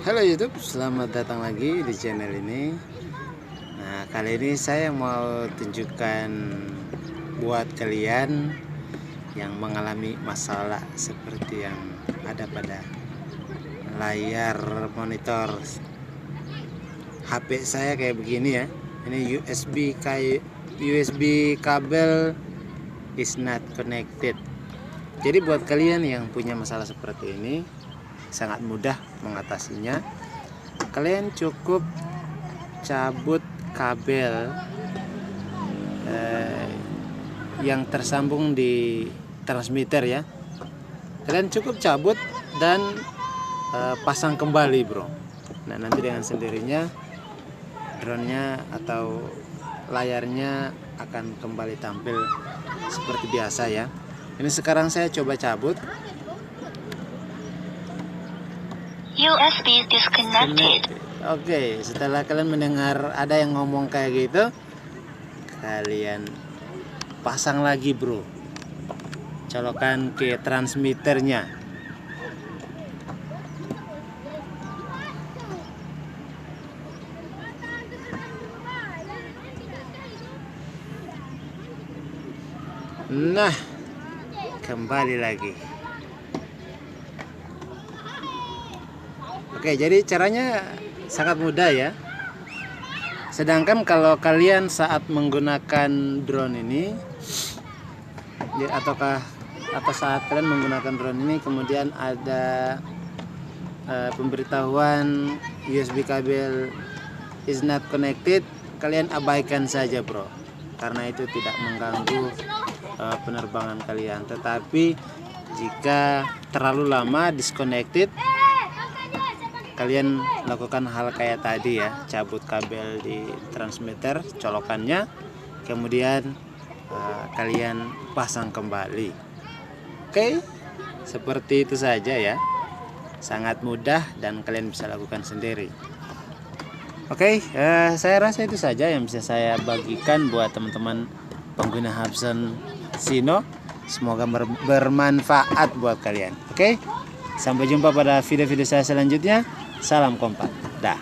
Halo YouTube, selamat datang lagi di channel ini. Nah, kali ini saya mau tunjukkan buat kalian yang mengalami masalah seperti yang ada pada layar monitor HP saya kayak begini ya. Ini USB kabel is not connected. Jadi buat kalian yang punya masalah seperti ini, sangat mudah mengatasinya. Kalian cukup cabut kabel yang tersambung di transmitter ya. Kalian cukup cabut dan pasang kembali, bro. Nah, nanti dengan sendirinya drone-nya atau layarnya akan kembali tampil seperti biasa ya. Ini sekarang saya coba cabut. USB disconnected. Oke, setelah kalian mendengar ada yang ngomong kayak gitu, kalian pasang lagi, bro. Colokan ke transmitternya. Nah, kembali lagi. Oke, jadi caranya sangat mudah ya. Sedangkan kalau kalian saat menggunakan drone ini, atau saat kalian menggunakan drone ini kemudian ada pemberitahuan USB kabel is not connected, kalian abaikan saja, bro, karena itu tidak mengganggu penerbangan kalian. Tetapi jika terlalu lama disconnected, kalian lakukan hal kayak tadi ya, cabut kabel di transmitter, colokannya, kemudian kalian pasang kembali. Oke, seperti itu saja ya, sangat mudah dan kalian bisa lakukan sendiri. Oke, saya rasa itu saja yang bisa saya bagikan buat teman-teman pengguna Hubsan Sino. Semoga bermanfaat buat kalian. Oke, sampai jumpa pada video-video saya selanjutnya. Salam kompak. Dah.